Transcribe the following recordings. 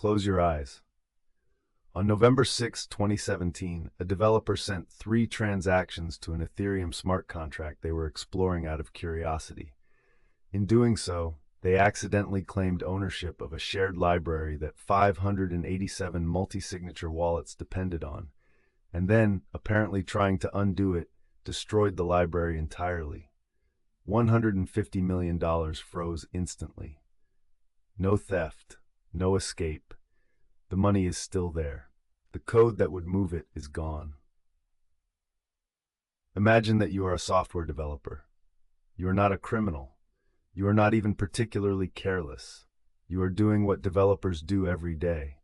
Close your eyes. On November 6, 2017, a developer sent 3 transactions to an Ethereum smart contract they were exploring out of curiosity. In doing so, they accidentally claimed ownership of a shared library that 587 multi-signature wallets depended on, and then, apparently trying to undo it, destroyed the library entirely. $150 million froze instantly. No theft, no escape. The money is still there. The code that would move it is gone. Imagine that you are a software developer. You are not a criminal. You are not even particularly careless. You are doing what developers do every day,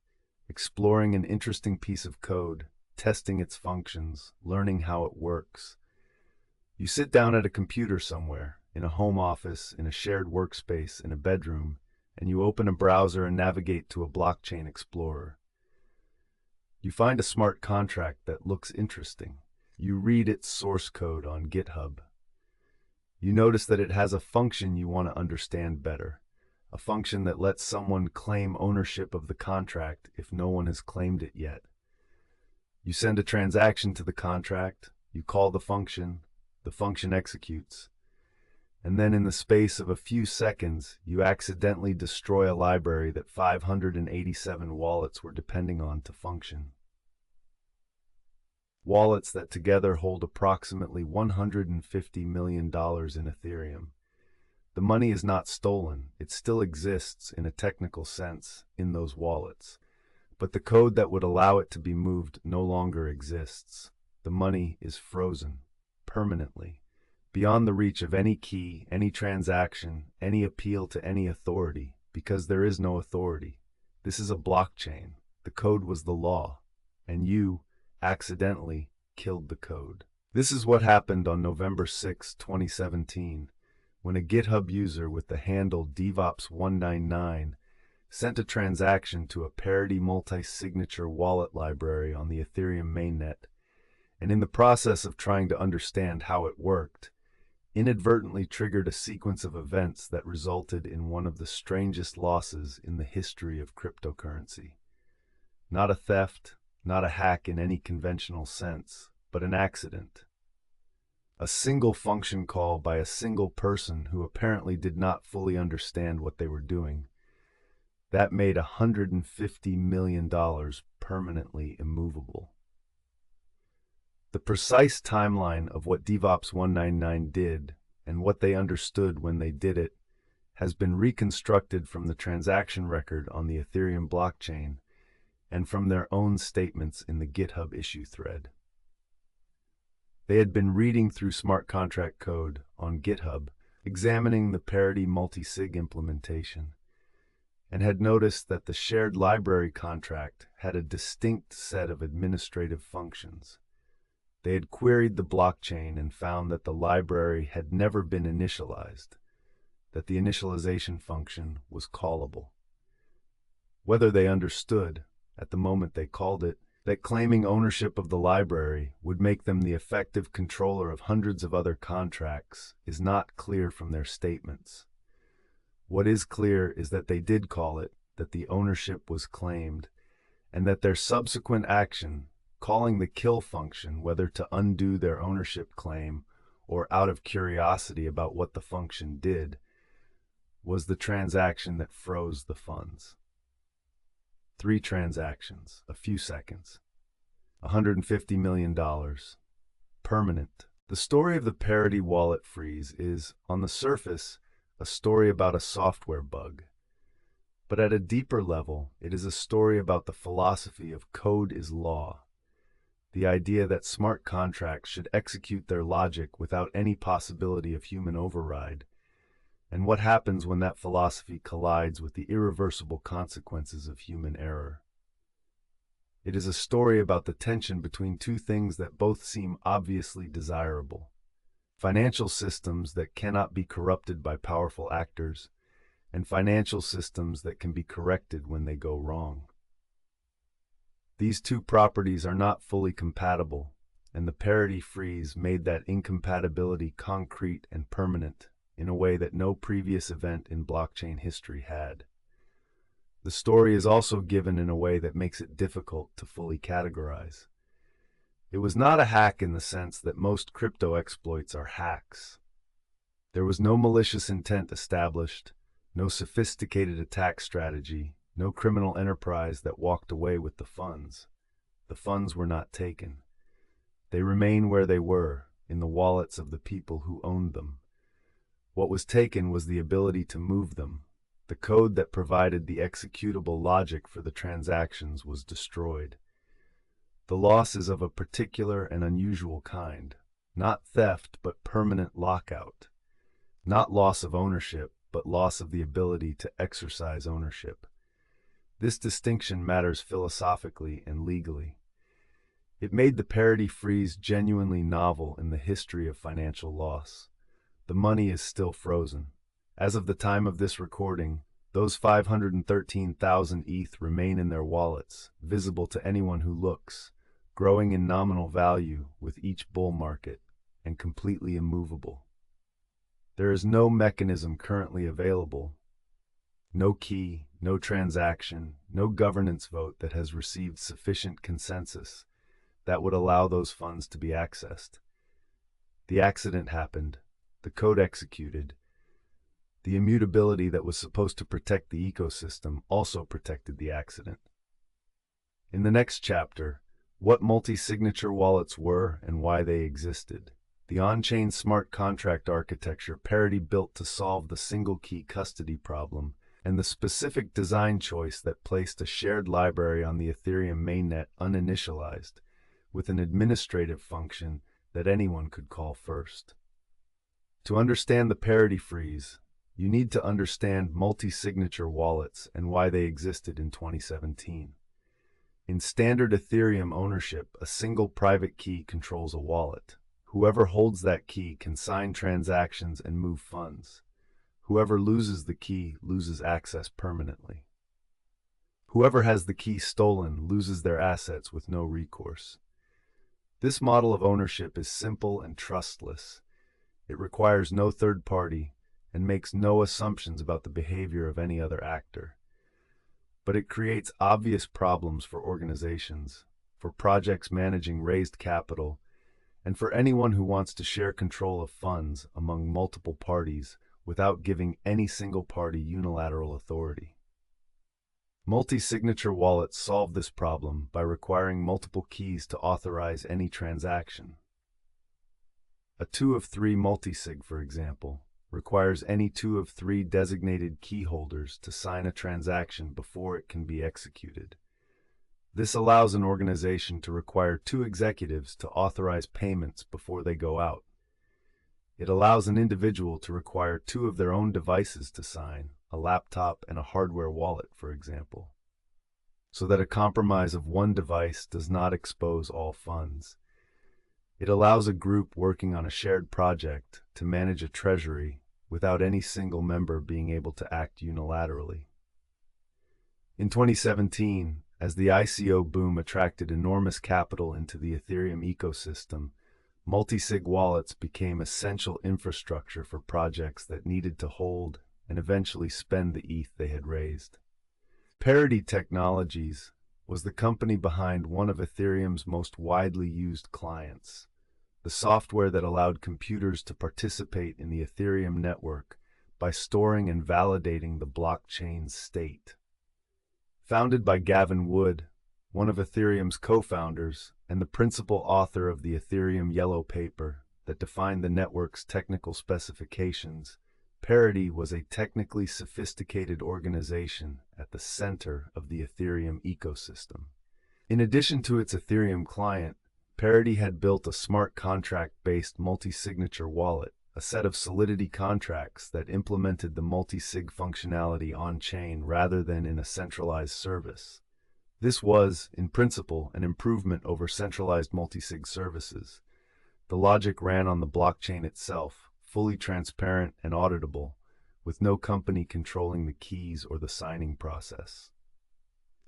exploring an interesting piece of code, testing its functions, learning how it works. You sit down at a computer somewhere, in a home office, in a shared workspace, in a bedroom, and you open a browser and navigate to a blockchain explorer. You find a smart contract that looks interesting. You read its source code on GitHub. You notice that it has a function you want to understand better, a function that lets someone claim ownership of the contract if no one has claimed it yet. You send a transaction to the contract, you call the function executes, and then in the space of a few seconds, you accidentally destroy a library that 587 wallets were depending on to function. Wallets that together hold approximately $150 million in Ethereum. The money is not stolen, it still exists in a technical sense in those wallets. But the code that would allow it to be moved no longer exists. The money is frozen, permanently, beyond the reach of any key, any transaction, any appeal to any authority, because there is no authority. This is a blockchain. The code was the law, and you accidentally killed the code. This is what happened on November 6, 2017, when a GitHub user with the handle DevOps199 sent a transaction to a Parity multi-signature wallet library on the Ethereum mainnet, and in the process of trying to understand how it worked, inadvertently triggered a sequence of events that resulted in one of the strangest losses in the history of cryptocurrency. Not a theft, not a hack in any conventional sense, but an accident. A single function call by a single person who apparently did not fully understand what they were doing. That made $150 million permanently immovable. The precise timeline of what DevOps199 did and what they understood when they did it has been reconstructed from the transaction record on the Ethereum blockchain and from their own statements in the GitHub issue thread. They had been reading through smart contract code on GitHub, examining the Parity multi-sig implementation, and had noticed that the shared library contract had a distinct set of administrative functions. They had queried the blockchain and found that the library had never been initialized, that the initialization function was callable. Whether they understood, at the moment they called it, that claiming ownership of the library would make them the effective controller of hundreds of other contracts is not clear from their statements. What is clear is that they did call it, that the ownership was claimed, and that their subsequent action, calling the kill function whether to undo their ownership claim or out of curiosity about what the function did, was the transaction that froze the funds. 3 transactions, a few seconds. $150 million. Permanent. The story of the Parity Wallet freeze is, on the surface, a story about a software bug. But at a deeper level, it is a story about the philosophy of code is law. The idea that smart contracts should execute their logic without any possibility of human override, and what happens when that philosophy collides with the irreversible consequences of human error. It is a story about the tension between 2 things that both seem obviously desirable: financial systems that cannot be corrupted by powerful actors, and financial systems that can be corrected when they go wrong. These 2 properties are not fully compatible, and the Parity freeze made that incompatibility concrete and permanent in a way that no previous event in blockchain history had. The story is also given in a way that makes it difficult to fully categorize. It was not a hack in the sense that most crypto exploits are hacks. There was no malicious intent established, no sophisticated attack strategy, no criminal enterprise that walked away with the funds. The funds were not taken. They remain where they were, in the wallets of the people who owned them. What was taken was the ability to move them. The code that provided the executable logic for the transactions was destroyed. The loss is of a particular and unusual kind, not theft but permanent lockout, not loss of ownership but loss of the ability to exercise ownership. This distinction matters philosophically and legally. It made the parity freeze genuinely novel in the history of financial loss. The money is still frozen. As of the time of this recording, those 513,000 ETH remain in their wallets, visible to anyone who looks, growing in nominal value with each bull market, and completely immovable. There is no mechanism currently available, no key, no transaction, no governance vote that has received sufficient consensus that would allow those funds to be accessed. The accident happened, the code executed. The immutability that was supposed to protect the ecosystem also protected the accident. In the next chapter, what multi-signature wallets were and why they existed. The on-chain smart contract architecture Parity built to solve the single-key custody problem, and the specific design choice that placed a shared library on the Ethereum mainnet uninitialized, with an administrative function that anyone could call first. To understand the parity freeze, you need to understand multi-signature wallets and why they existed in 2017. In standard Ethereum ownership, a single private key controls a wallet. Whoever holds that key can sign transactions and move funds. Whoever loses the key loses access permanently. Whoever has the key stolen loses their assets with no recourse. This model of ownership is simple and trustless. It requires no third party and makes no assumptions about the behavior of any other actor. But it creates obvious problems for organizations, for projects managing raised capital, and for anyone who wants to share control of funds among multiple parties without giving any single party unilateral authority. Multi-signature wallets solve this problem by requiring multiple keys to authorize any transaction. A 2 of 3 multisig, for example, requires any 2 of 3 designated key holders to sign a transaction before it can be executed. This allows an organization to require 2 executives to authorize payments before they go out. It allows an individual to require 2 of their own devices to sign, a laptop and a hardware wallet, for example, so that a compromise of one device does not expose all funds. It allows a group working on a shared project to manage a treasury without any single member being able to act unilaterally. In 2017, as the ICO boom attracted enormous capital into the Ethereum ecosystem, multi-sig wallets became essential infrastructure for projects that needed to hold and eventually spend the ETH they had raised. Parity Technologies was the company behind one of Ethereum's most widely used clients, the software that allowed computers to participate in the Ethereum network by storing and validating the blockchain's state. Founded by Gavin Wood, one of Ethereum's co-founders and the principal author of the Ethereum Yellow Paper that defined the network's technical specifications, Parity was a technically sophisticated organization at the center of the Ethereum ecosystem. In addition to its Ethereum client, Parity had built a smart contract-based multi-signature wallet, a set of Solidity contracts that implemented the multi-sig functionality on-chain rather than in a centralized service. This was, in principle, an improvement over centralized multi-sig services. The logic ran on the blockchain itself, fully transparent and auditable, with no company controlling the keys or the signing process.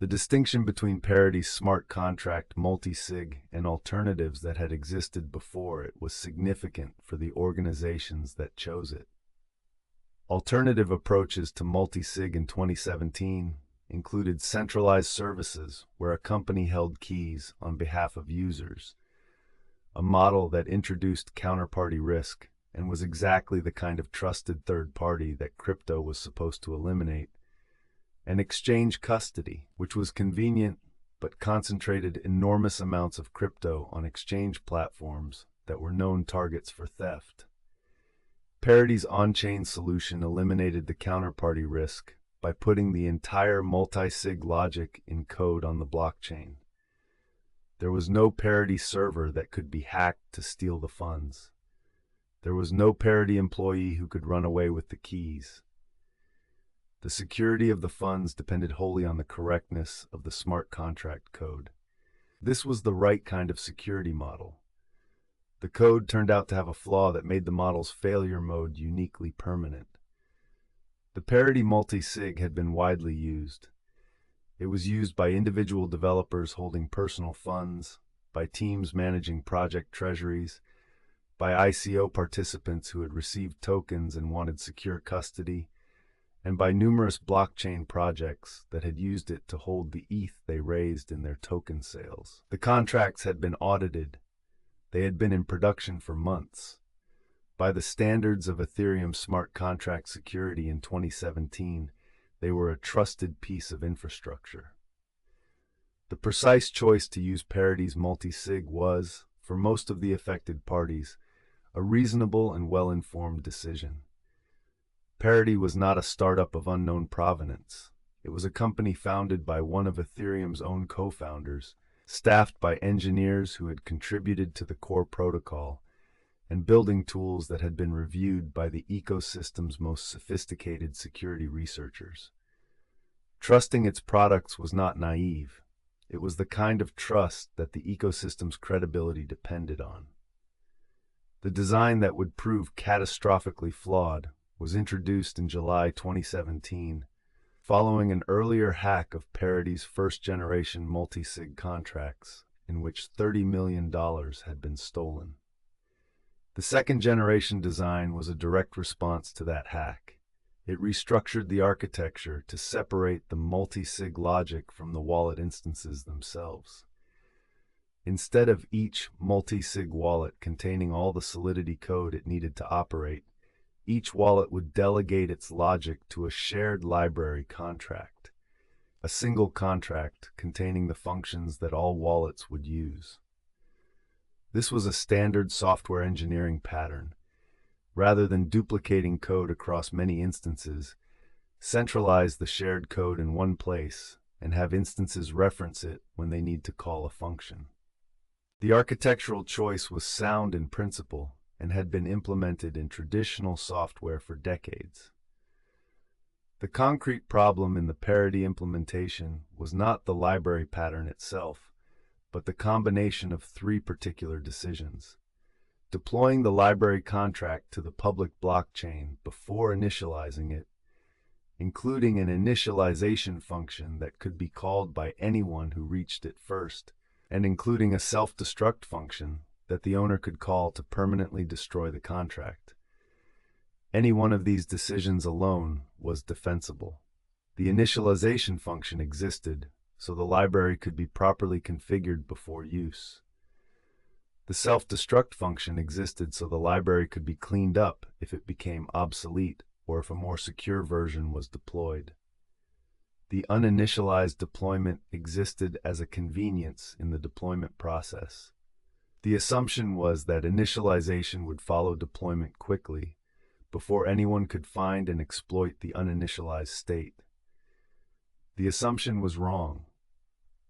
The distinction between Parity's smart contract multi-sig and alternatives that had existed before it was significant for the organizations that chose it. Alternative approaches to multi-sig in 2017 included centralized services where a company held keys on behalf of users, a model that introduced counterparty risk and was exactly the kind of trusted third party that crypto was supposed to eliminate, and exchange custody, which was convenient but concentrated enormous amounts of crypto on exchange platforms that were known targets for theft. Parity's on-chain solution eliminated the counterparty risk by putting the entire multi-sig logic in code on the blockchain. There was no Parity server that could be hacked to steal the funds. There was no Parity employee who could run away with the keys. The security of the funds depended wholly on the correctness of the smart contract code. This was the right kind of security model. The code turned out to have a flaw that made the model's failure mode uniquely permanent. The Parity multi-sig had been widely used. It was used by individual developers holding personal funds, by teams managing project treasuries, by ICO participants who had received tokens and wanted secure custody, and by numerous blockchain projects that had used it to hold the ETH they raised in their token sales. The contracts had been audited. They had been in production for months. By the standards of Ethereum smart contract security in 2017, they were a trusted piece of infrastructure. The precise choice to use Parity's multi-sig was, for most of the affected parties, a reasonable and well-informed decision. Parity was not a startup of unknown provenance. It was a company founded by one of Ethereum's own co-founders, staffed by engineers who had contributed to the core protocol, and building tools that had been reviewed by the ecosystem's most sophisticated security researchers. Trusting its products was not naive. It was the kind of trust that the ecosystem's credibility depended on. The design that would prove catastrophically flawed was introduced in July 2017, following an earlier hack of Parity's first-generation multi-sig contracts, in which $30 million had been stolen. The second-generation design was a direct response to that hack. It restructured the architecture to separate the multi-sig logic from the wallet instances themselves. Instead of each multi-sig wallet containing all the Solidity code it needed to operate, each wallet would delegate its logic to a shared library contract, a single contract containing the functions that all wallets would use. This was a standard software engineering pattern. Rather than duplicating code across many instances, centralize the shared code in one place and have instances reference it when they need to call a function. The architectural choice was sound in principle and had been implemented in traditional software for decades. The concrete problem in the Parity implementation was not the library pattern itself, but the combination of three particular decisions. Deploying the library contract to the public blockchain before initializing it, including an initialization function that could be called by anyone who reached it first, and including a self-destruct function that the owner could call to permanently destroy the contract. Any one of these decisions alone was defensible. The initialization function existed, so the library could be properly configured before use. The self-destruct function existed so the library could be cleaned up if it became obsolete or if a more secure version was deployed. The uninitialized deployment existed as a convenience in the deployment process. The assumption was that initialization would follow deployment quickly, before anyone could find and exploit the uninitialized state. The assumption was wrong.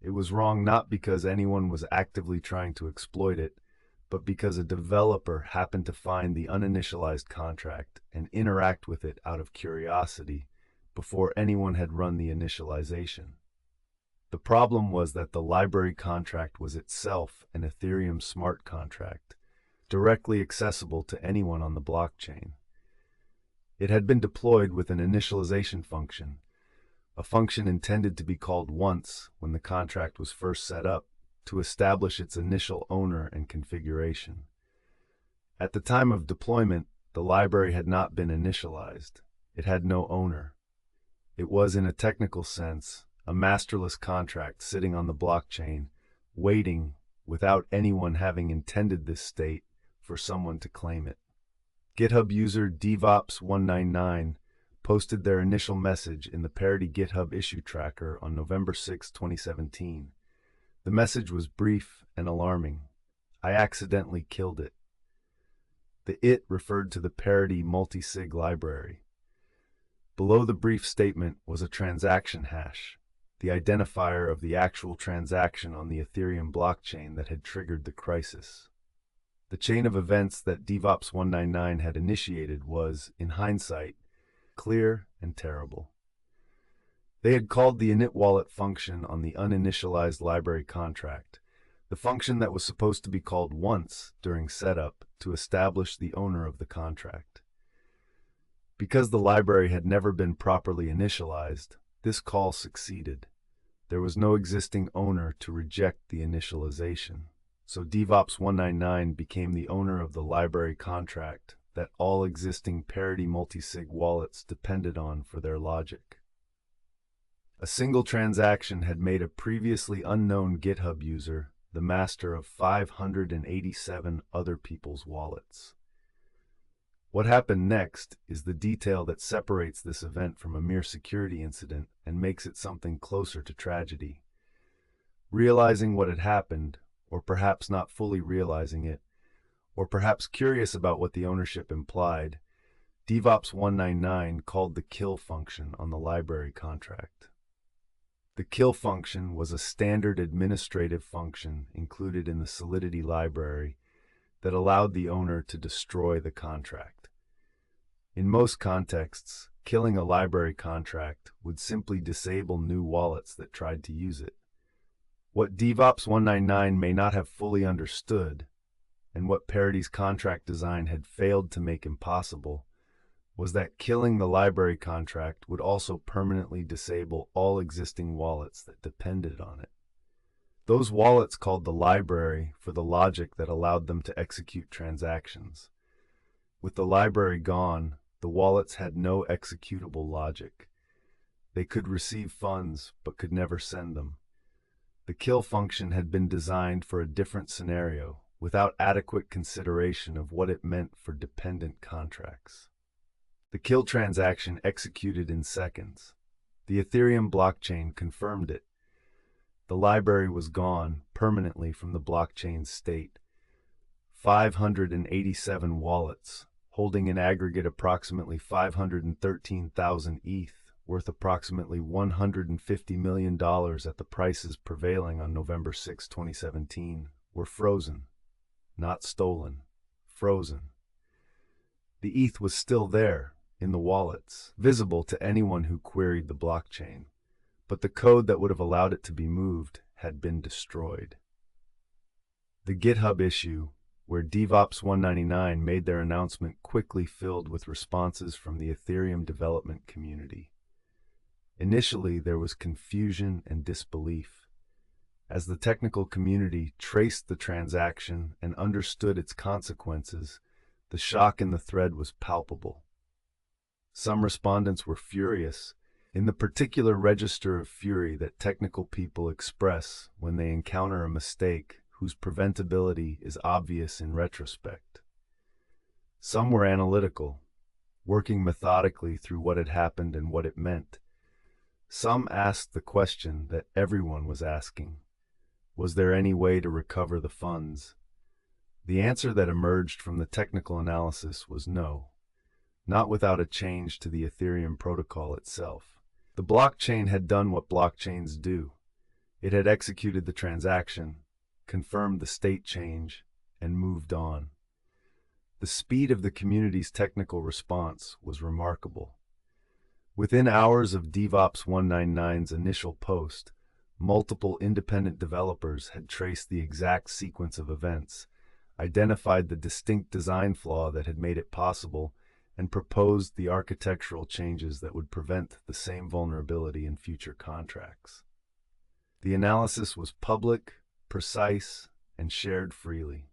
It was wrong not because anyone was actively trying to exploit it, but because a developer happened to find the uninitialized contract and interact with it out of curiosity before anyone had run the initialization. The problem was that the library contract was itself an Ethereum smart contract, directly accessible to anyone on the blockchain. It had been deployed with an initialization function, a function intended to be called once when the contract was first set up, to establish its initial owner and configuration. At the time of deployment, the library had not been initialized. It had no owner. It was, in a technical sense, a masterless contract sitting on the blockchain, waiting, without anyone having intended this state, for someone to claim it. GitHub user DevOps199 posted their initial message in the Parity GitHub issue tracker on November 6, 2017. The message was brief and alarming. I accidentally killed it. The "it" referred to the Parity multi-sig library. Below the brief statement was a transaction hash, the identifier of the actual transaction on the Ethereum blockchain that had triggered the crisis. The chain of events that DevOps199 had initiated was, in hindsight, clear and terrible. They had called the init wallet function on the uninitialized library contract, the function that was supposed to be called once during setup to establish the owner of the contract. Because the library had never been properly initialized, this call succeeded. There was no existing owner to reject the initialization, so DevOps199 became the owner of the library contract that all existing Parity multisig wallets depended on for their logic. A single transaction had made a previously unknown GitHub user the master of 587 other people's wallets. What happened next is the detail that separates this event from a mere security incident and makes it something closer to tragedy. Realizing what had happened, or perhaps not fully realizing it, or perhaps curious about what the ownership implied, DevOps199 called the kill function on the library contract. The kill function was a standard administrative function included in the Solidity library that allowed the owner to destroy the contract. In most contexts, killing a library contract would simply disable new wallets that tried to use it. What DevOps199 may not have fully understood, and what Parity's contract design had failed to make impossible, was that killing the library contract would also permanently disable all existing wallets that depended on it. Those wallets called the library for the logic that allowed them to execute transactions. With the library gone, the wallets had no executable logic. They could receive funds, but could never send them. The kill function had been designed for a different scenario, without adequate consideration of what it meant for dependent contracts. The kill transaction executed in seconds. The Ethereum blockchain confirmed it. The library was gone permanently from the blockchain's state. 587 wallets, holding in aggregate approximately 513,000 ETH, worth approximately $150 million at the prices prevailing on November 6, 2017, were frozen. Not stolen. Frozen. The ETH was still there, in the wallets, visible to anyone who queried the blockchain, but the code that would have allowed it to be moved had been destroyed. The GitHub issue, where DevOps199 made their announcement, quickly filled with responses from the Ethereum development community. Initially, there was confusion and disbelief. As the technical community traced the transaction and understood its consequences, the shock in the thread was palpable. Some respondents were furious, in the particular register of fury that technical people express when they encounter a mistake whose preventability is obvious in retrospect. Some were analytical, working methodically through what had happened and what it meant. Some asked the question that everyone was asking: was there any way to recover the funds? The answer that emerged from the technical analysis was no. Not without a change to the Ethereum protocol itself. The blockchain had done what blockchains do. It had executed the transaction, confirmed the state change, and moved on. The speed of the community's technical response was remarkable. Within hours of DevOps199's initial post, multiple independent developers had traced the exact sequence of events, identified the distinct design flaw that had made it possible, and proposed the architectural changes that would prevent the same vulnerability in future contracts. The analysis was public, precise, and shared freely.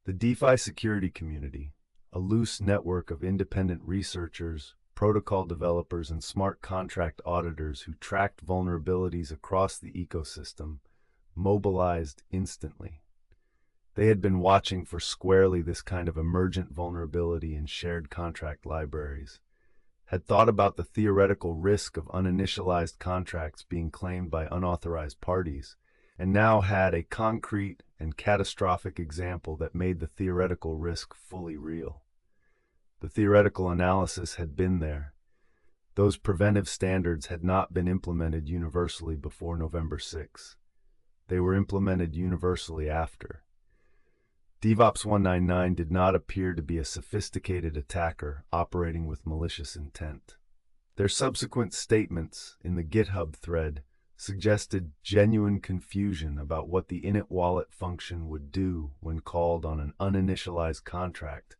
The DeFi security community, a loose network of independent researchers, protocol developers and smart contract auditors who tracked vulnerabilities across the ecosystem mobilized instantly. They had been watching for squarely this kind of emergent vulnerability in shared contract libraries, had thought about the theoretical risk of uninitialized contracts being claimed by unauthorized parties, and now had a concrete and catastrophic example that made the theoretical risk fully real. The theoretical analysis had been there. Those preventive standards had not been implemented universally before November 6. They were implemented universally after. DevOps 199 did not appear to be a sophisticated attacker operating with malicious intent. Their subsequent statements in the GitHub thread suggested genuine confusion about what the init wallet function would do when called on an uninitialized contract,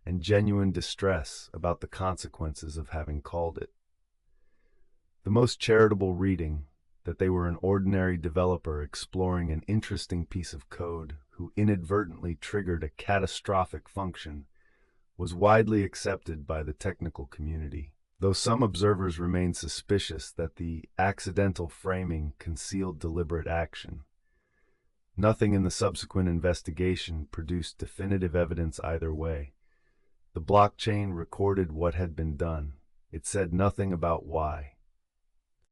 and genuine distress about the consequences of having called it. The most charitable reading, that they were an ordinary developer exploring an interesting piece of code who inadvertently triggered a catastrophic function, was widely accepted by the technical community, though some observers remained suspicious that the accidental framing concealed deliberate action. Nothing in the subsequent investigation produced definitive evidence either way. The blockchain recorded what had been done. It said nothing about why.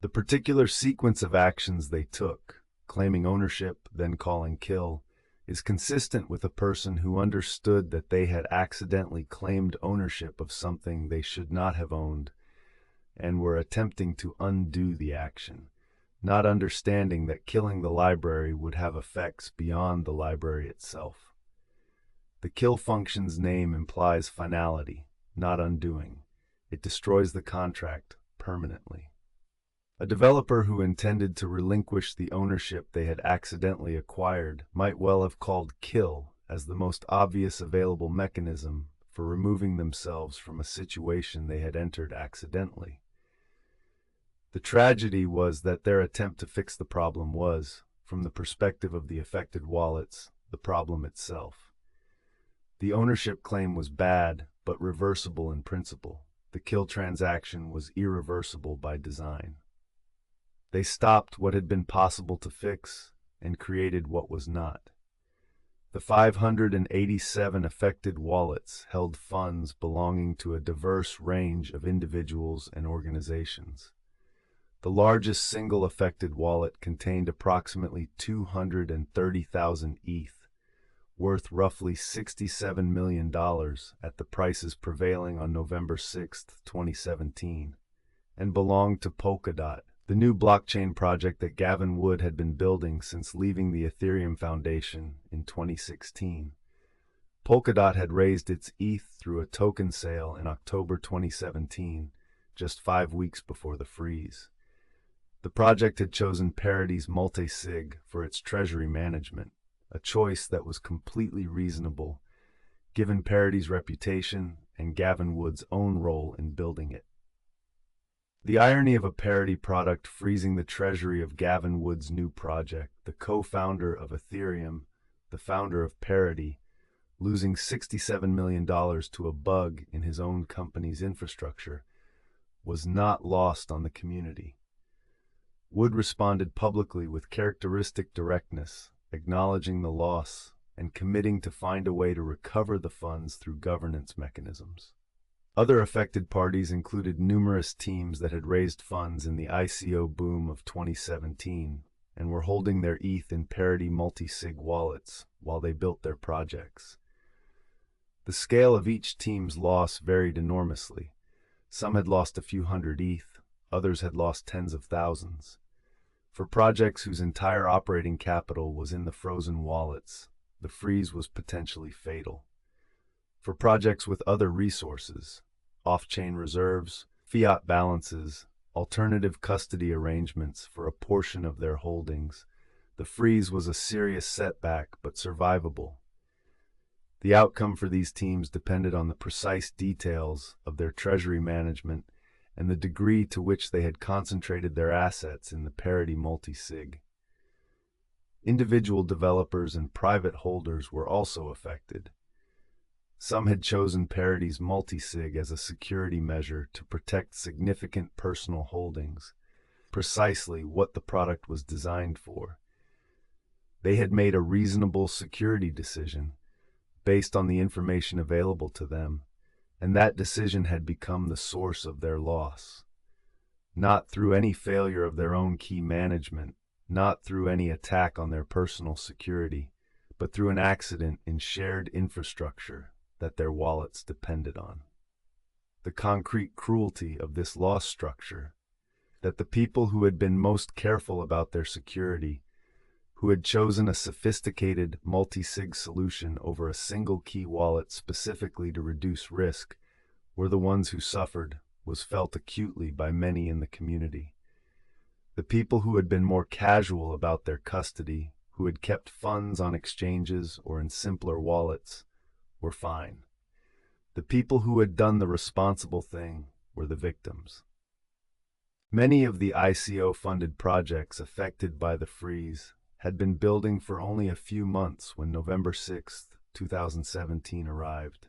The particular sequence of actions they took, claiming ownership, then calling kill, is consistent with a person who understood that they had accidentally claimed ownership of something they should not have owned, and were attempting to undo the action, not understanding that killing the library would have effects beyond the library itself. The kill function's name implies finality, not undoing. It destroys the contract permanently. A developer who intended to relinquish the ownership they had accidentally acquired might well have called kill as the most obvious available mechanism for removing themselves from a situation they had entered accidentally. The tragedy was that their attempt to fix the problem was, from the perspective of the affected wallets, the problem itself. The ownership claim was bad, but reversible in principle. The kill transaction was irreversible by design. They stopped what had been possible to fix and created what was not. The 587 affected wallets held funds belonging to a diverse range of individuals and organizations. The largest single affected wallet contained approximately 230,000 ETH, worth roughly $67 million at the prices prevailing on November 6, 2017, and belonged to Polkadot, the new blockchain project that Gavin Wood had been building since leaving the Ethereum Foundation in 2016. Polkadot had raised its ETH through a token sale in October 2017, just 5 weeks before the freeze. The project had chosen Parity's multi-sig for its treasury management, a choice that was completely reasonable, given Parity's reputation and Gavin Wood's own role in building it. The irony of a Parity product freezing the treasury of Gavin Wood's new project, the co-founder of Ethereum, the founder of Parity, losing $67 million to a bug in his own company's infrastructure, was not lost on the community. Wood responded publicly with characteristic directness, acknowledging the loss and committing to find a way to recover the funds through governance mechanisms. Other affected parties included numerous teams that had raised funds in the ICO boom of 2017 and were holding their ETH in Parity multi-sig wallets while they built their projects. The scale of each team's loss varied enormously. Some had lost a few hundred ETH, others had lost tens of thousands. For projects whose entire operating capital was in the frozen wallets, the freeze was potentially fatal. For projects with other resources, off-chain reserves, fiat balances, alternative custody arrangements for a portion of their holdings, the freeze was a serious setback but survivable. The outcome for these teams depended on the precise details of their treasury management and the degree to which they had concentrated their assets in the Parity multi-sig. Individual developers and private holders were also affected. Some had chosen Parity's multisig as a security measure to protect significant personal holdings, precisely what the product was designed for. They had made a reasonable security decision based on the information available to them, and that decision had become the source of their loss. Not through any failure of their own key management, not through any attack on their personal security, but through an accident in shared infrastructure that their wallets depended on. The concrete cruelty of this loss structure, that the people who had been most careful about their security, who had chosen a sophisticated multi-sig solution over a single key wallet specifically to reduce risk, were the ones who suffered, was felt acutely by many in the community. The people who had been more casual about their custody, who had kept funds on exchanges or in simpler wallets, were fine. The people who had done the responsible thing were the victims. Many of the ICO-funded projects affected by the freeze had been building for only a few months when November 6, 2017 arrived.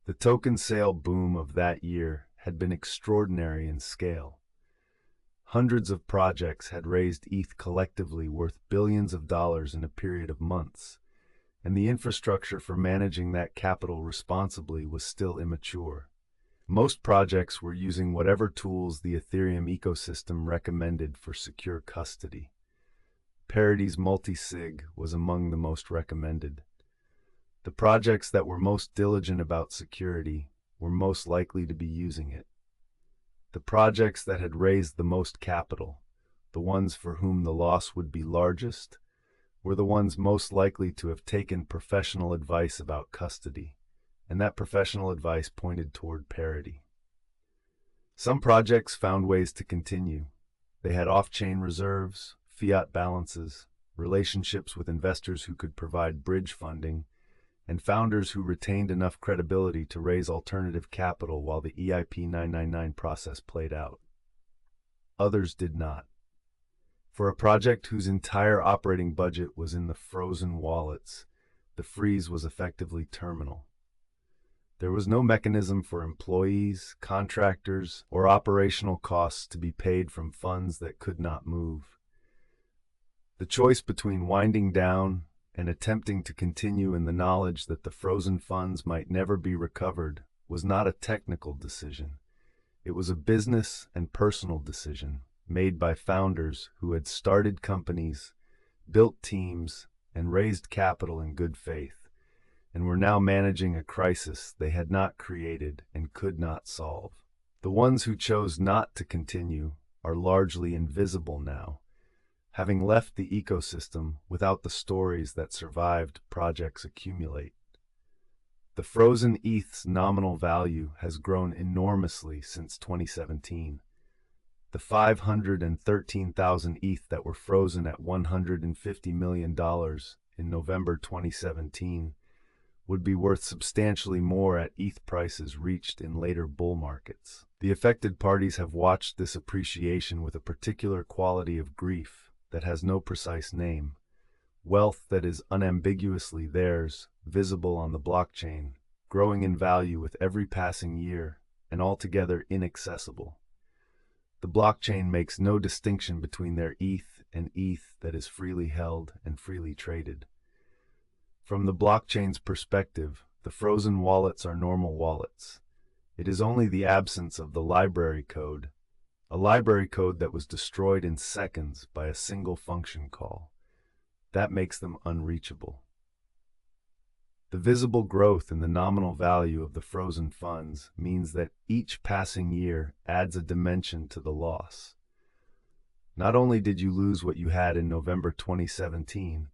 The token sale boom of that year had been extraordinary in scale. Hundreds of projects had raised ETH collectively worth billions of dollars in a period of months, and the infrastructure for managing that capital responsibly was still immature. Most projects were using whatever tools the Ethereum ecosystem recommended for secure custody. Parity's multi-sig was among the most recommended. The projects that were most diligent about security were most likely to be using it. The projects that had raised the most capital, the ones for whom the loss would be largest, were the ones most likely to have taken professional advice about custody, and that professional advice pointed toward Parity. Some projects found ways to continue. They had off-chain reserves, fiat balances, relationships with investors who could provide bridge funding, and founders who retained enough credibility to raise alternative capital while the EIP 999 process played out. Others did not. For a project whose entire operating budget was in the frozen wallets, the freeze was effectively terminal. There was no mechanism for employees, contractors, or operational costs to be paid from funds that could not move. The choice between winding down and attempting to continue in the knowledge that the frozen funds might never be recovered was not a technical decision. It was a business and personal decision made by founders who had started companies, built teams, and raised capital in good faith, and were now managing a crisis they had not created and could not solve. The ones who chose not to continue are largely invisible now, having left the ecosystem without the stories that survived projects accumulate. The frozen ETH's nominal value has grown enormously since 2017. The 513,000 ETH that were frozen at $150 million in November 2017 would be worth substantially more at ETH prices reached in later bull markets. The affected parties have watched this appreciation with a particular quality of grief that has no precise name, wealth that is unambiguously theirs, visible on the blockchain, growing in value with every passing year, and altogether inaccessible. The blockchain makes no distinction between their ETH and ETH that is freely held and freely traded. From the blockchain's perspective, the frozen wallets are normal wallets. It is only the absence of the library code, a library code that was destroyed in seconds by a single function call, that makes them unreachable. The visible growth in the nominal value of the frozen funds means that each passing year adds a dimension to the loss. Not only did you lose what you had in November 2017,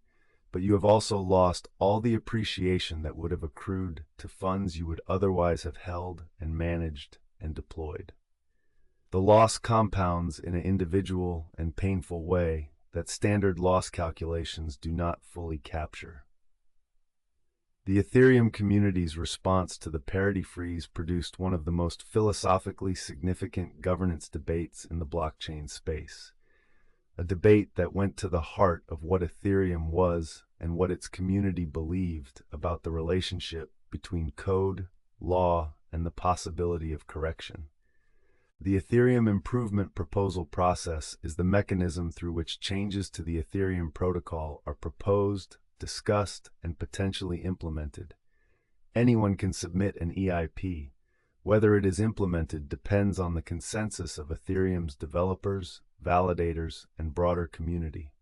but you have also lost all the appreciation that would have accrued to funds you would otherwise have held and managed and deployed. The loss compounds in an individual and painful way that standard loss calculations do not fully capture. The Ethereum community's response to the Parity freeze produced one of the most philosophically significant governance debates in the blockchain space, a debate that went to the heart of what Ethereum was and what its community believed about the relationship between code, law, and the possibility of correction. The Ethereum Improvement Proposal process is the mechanism through which changes to the Ethereum protocol are proposed, discussed, and potentially implemented. Anyone can submit an EIP. Whether it is implemented depends on the consensus of Ethereum's developers, validators, and broader community.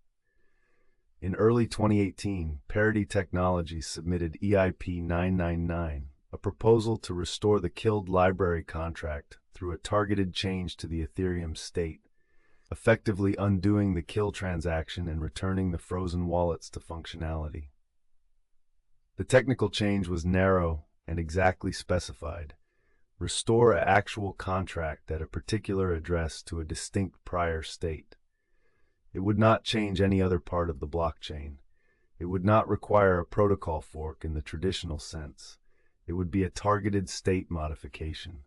In early 2018, Parity Technologies submitted EIP 999, a proposal to restore the killed library contract through a targeted change to the Ethereum state, effectively undoing the kill transaction and returning the frozen wallets to functionality. The technical change was narrow and exactly specified. Restore an actual contract at a particular address to a distinct prior state. It would not change any other part of the blockchain. It would not require a protocol fork in the traditional sense. It would be a targeted state modification.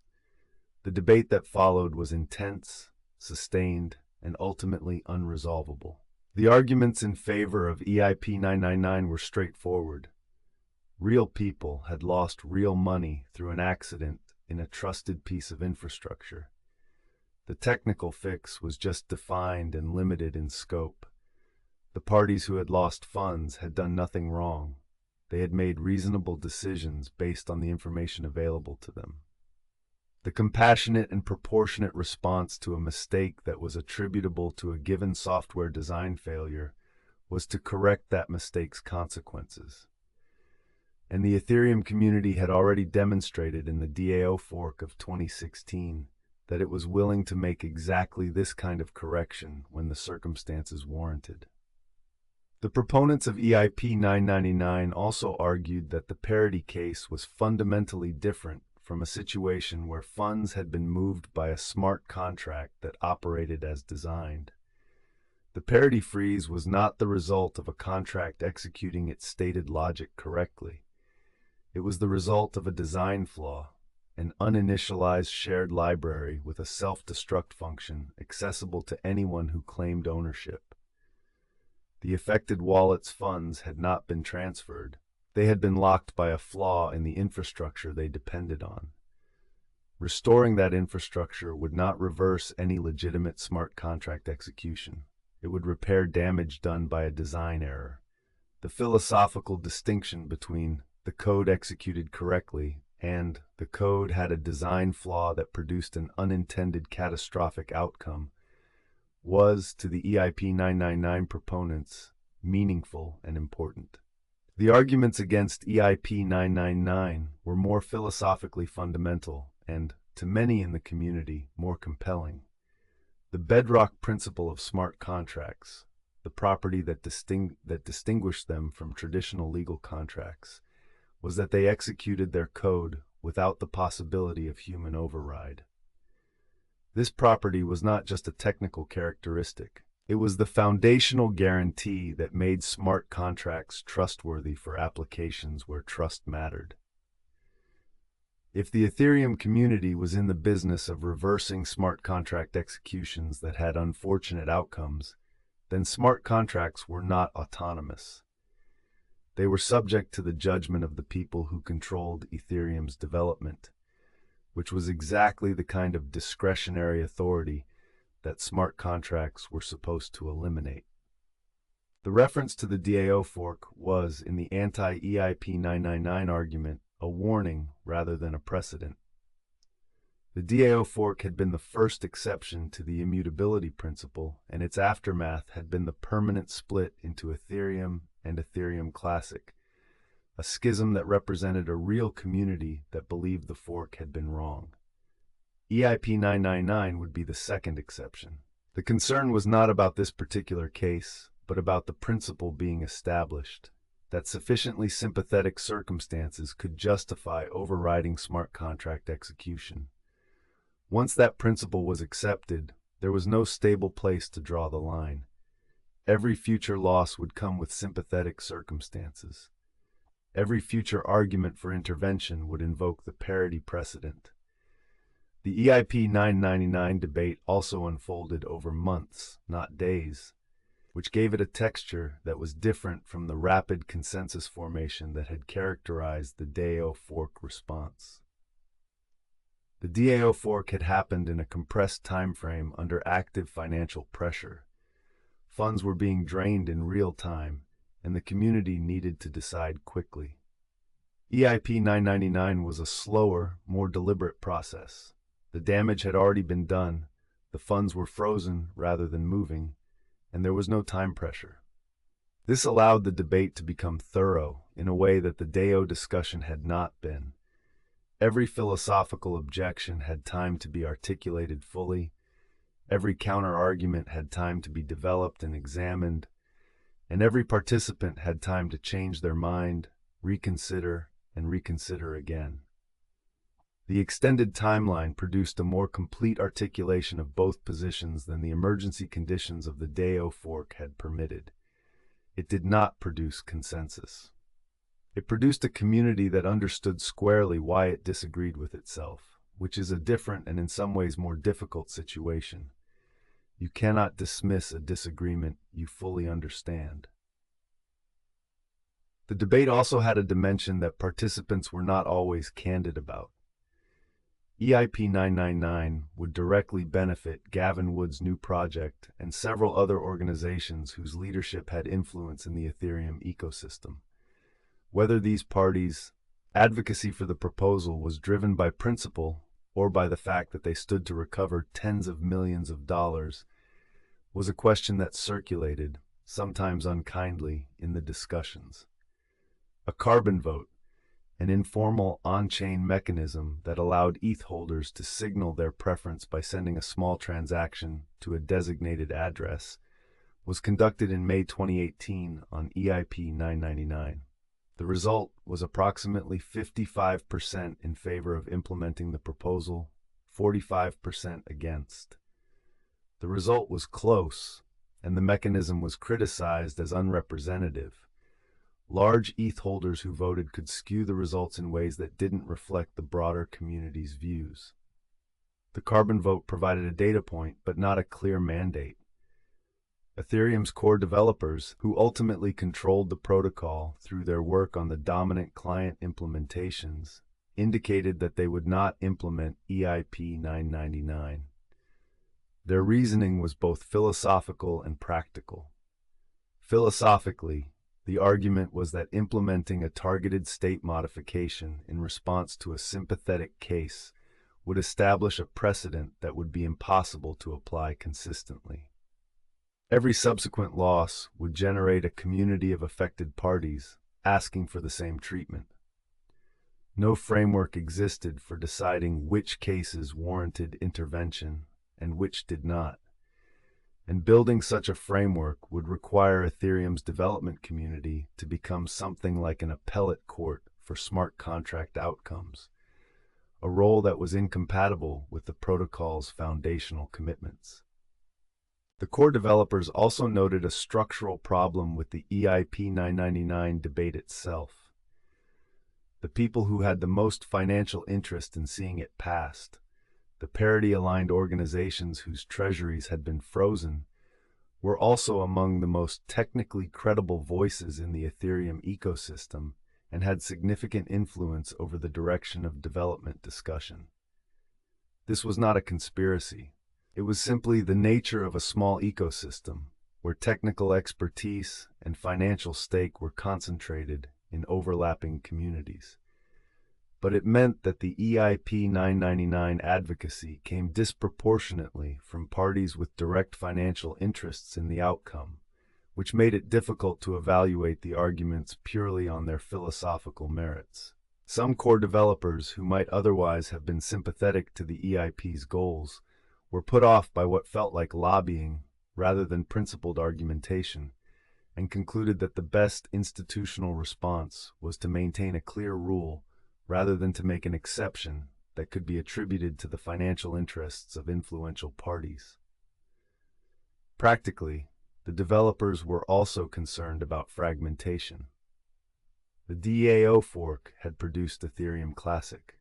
The debate that followed was intense, sustained, and ultimately unresolvable. The arguments in favor of EIP 999 were straightforward. Real people had lost real money through an accident in a trusted piece of infrastructure. The technical fix was just defined and limited in scope. The parties who had lost funds had done nothing wrong. They had made reasonable decisions based on the information available to them. The compassionate and proportionate response to a mistake that was attributable to a given software design failure was to correct that mistake's consequences. And the Ethereum community had already demonstrated in the DAO fork of 2016 that it was willing to make exactly this kind of correction when the circumstances warranted. The proponents of EIP 999 also argued that the parity case was fundamentally different from a situation where funds had been moved by a smart contract that operated as designed. The parity freeze was not the result of a contract executing its stated logic correctly. It was the result of a design flaw, an uninitialized shared library with a self-destruct function accessible to anyone who claimed ownership. The affected wallet's funds had not been transferred. They had been locked by a flaw in the infrastructure they depended on. Restoring that infrastructure would not reverse any legitimate smart contract execution. It would repair damage done by a design error. The philosophical distinction between the code executed correctly and the code had a design flaw that produced an unintended catastrophic outcome was, to the EIP 999 proponents, meaningful and important. The arguments against EIP 999 were more philosophically fundamental and, to many in the community, more compelling. The bedrock principle of smart contracts, the property that distinguished them from traditional legal contracts, was that they executed their code without the possibility of human override. This property was not just a technical characteristic. It was the foundational guarantee that made smart contracts trustworthy for applications where trust mattered. If the Ethereum community was in the business of reversing smart contract executions that had unfortunate outcomes, then smart contracts were not autonomous. They were subject to the judgment of the people who controlled Ethereum's development, which was exactly the kind of discretionary authority that smart contracts were supposed to eliminate. The reference to the DAO fork was, in the anti-EIP 999 argument, a warning rather than a precedent. The DAO fork had been the first exception to the immutability principle, and its aftermath had been the permanent split into Ethereum and Ethereum Classic, a schism that represented a real community that believed the fork had been wrong. EIP 999 would be the second exception. The concern was not about this particular case, but about the principle being established, that sufficiently sympathetic circumstances could justify overriding smart contract execution. Once that principle was accepted, there was no stable place to draw the line. Every future loss would come with sympathetic circumstances. Every future argument for intervention would invoke the parity precedent. The EIP 999 debate also unfolded over months, not days. which gave it a texture that was different from the rapid consensus formation that had characterized the DAO fork response. The DAO fork had happened in a compressed time frame under active financial pressure. Funds were being drained in real time, and the community needed to decide quickly. EIP 999 was a slower, more deliberate process. The damage had already been done, the funds were frozen rather than moving, and there was no time pressure. This allowed the debate to become thorough in a way that the DAO discussion had not been. Every philosophical objection had time to be articulated fully, every counter-argument had time to be developed and examined, and every participant had time to change their mind, reconsider, and reconsider again. The extended timeline produced a more complete articulation of both positions than the emergency conditions of the DAO fork had permitted. It did not produce consensus. It produced a community that understood squarely why it disagreed with itself, which is a different and in some ways more difficult situation. You cannot dismiss a disagreement you fully understand. The debate also had a dimension that participants were not always candid about. EIP 999 would directly benefit Gavin Wood's new project and several other organizations whose leadership had influence in the Ethereum ecosystem. Whether these parties' advocacy for the proposal was driven by principle or by the fact that they stood to recover tens of millions of dollars was a question that circulated, sometimes unkindly, in the discussions. A carbon vote, an informal on-chain mechanism that allowed ETH holders to signal their preference by sending a small transaction to a designated address, was conducted in May 2018 on EIP 999. The result was approximately 55% in favor of implementing the proposal, 45% against. The result was close, and the mechanism was criticized as unrepresentative. Large ETH holders who voted could skew the results in ways that didn't reflect the broader community's views. The carbon vote provided a data point, but not a clear mandate. Ethereum's core developers, who ultimately controlled the protocol through their work on the dominant client implementations, indicated that they would not implement EIP 999. Their reasoning was both philosophical and practical. Philosophically, the argument was that implementing a targeted state modification in response to a sympathetic case would establish a precedent that would be impossible to apply consistently. Every subsequent loss would generate a community of affected parties asking for the same treatment. No framework existed for deciding which cases warranted intervention and which did not. And building such a framework would require Ethereum's development community to become something like an appellate court for smart contract outcomes, a role that was incompatible with the protocol's foundational commitments. The core developers also noted a structural problem with the EIP 999 debate itself. The people who had the most financial interest in seeing it passed, the parity-aligned organizations whose treasuries had been frozen, were also among the most technically credible voices in the Ethereum ecosystem and had significant influence over the direction of development discussion. This was not a conspiracy. It was simply the nature of a small ecosystem, where technical expertise and financial stake were concentrated in overlapping communities. But it meant that the EIP 999 advocacy came disproportionately from parties with direct financial interests in the outcome, which made it difficult to evaluate the arguments purely on their philosophical merits. Some core developers who might otherwise have been sympathetic to the EIP's goals were put off by what felt like lobbying rather than principled argumentation, and concluded that the best institutional response was to maintain a clear rule rather than to make an exception that could be attributed to the financial interests of influential parties. Practically, the developers were also concerned about fragmentation. The DAO fork had produced Ethereum Classic.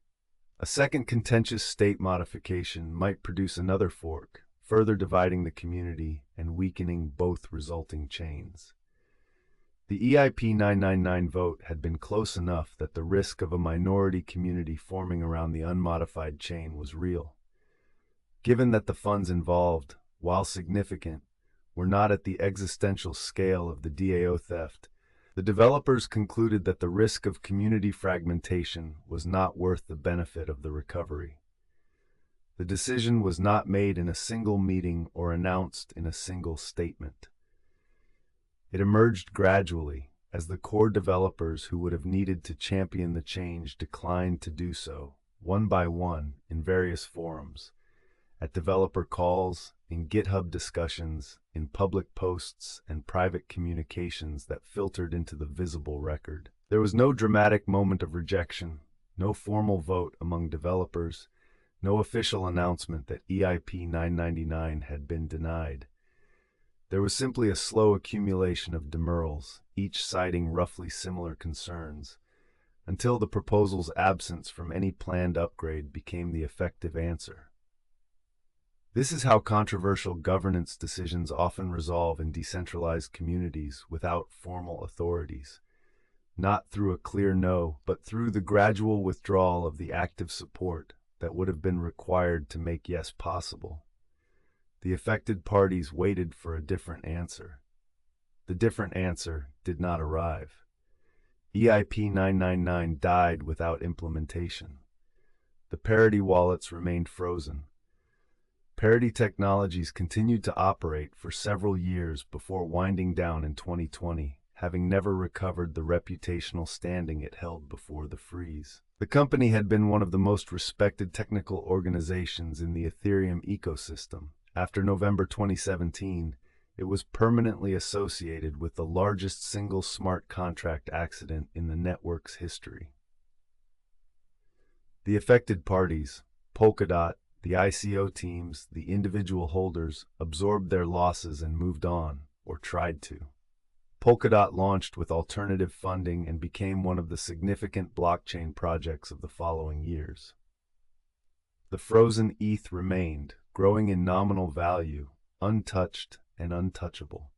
A second contentious state modification might produce another fork, further dividing the community and weakening both resulting chains. The EIP 999 vote had been close enough that the risk of a minority community forming around the unmodified chain was real. Given that the funds involved, while significant, were not at the existential scale of the DAO theft, the developers concluded that the risk of community fragmentation was not worth the benefit of the recovery. The decision was not made in a single meeting or announced in a single statement. It emerged gradually, as the core developers who would have needed to champion the change declined to do so, one by one, in various forums, at developer calls, in GitHub discussions, in public posts and private communications that filtered into the visible record. There was no dramatic moment of rejection, no formal vote among developers, no official announcement that EIP 999 had been denied. There was simply a slow accumulation of demurrals, each citing roughly similar concerns, until the proposal's absence from any planned upgrade became the effective answer. This is how controversial governance decisions often resolve in decentralized communities without formal authorities, not through a clear no, but through the gradual withdrawal of the active support that would have been required to make yes possible. The affected parties waited for a different answer. The different answer did not arrive. EIP 999 died without implementation. The Parity wallets remained frozen. Parity Technologies continued to operate for several years before winding down in 2020, having never recovered the reputational standing it held before the freeze. The company had been one of the most respected technical organizations in the Ethereum ecosystem. After November 2017, it was permanently associated with the largest single smart contract accident in the network's history. The affected parties, Polkadot, the ICO teams, the individual holders, absorbed their losses and moved on, or tried to. Polkadot launched with alternative funding and became one of the significant blockchain projects of the following years. The frozen ETH remained, growing in nominal value, untouched and untouchable.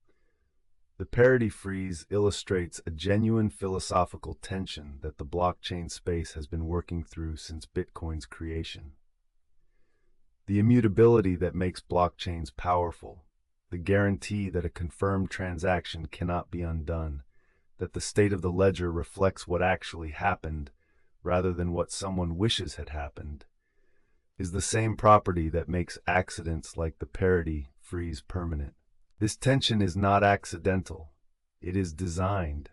The parity freeze illustrates a genuine philosophical tension that the blockchain space has been working through since Bitcoin's creation. The immutability that makes blockchains powerful, the guarantee that a confirmed transaction cannot be undone, that the state of the ledger reflects what actually happened rather than what someone wishes had happened, is the same property that makes accidents like the parity freeze permanent. This tension is not accidental. It is designed.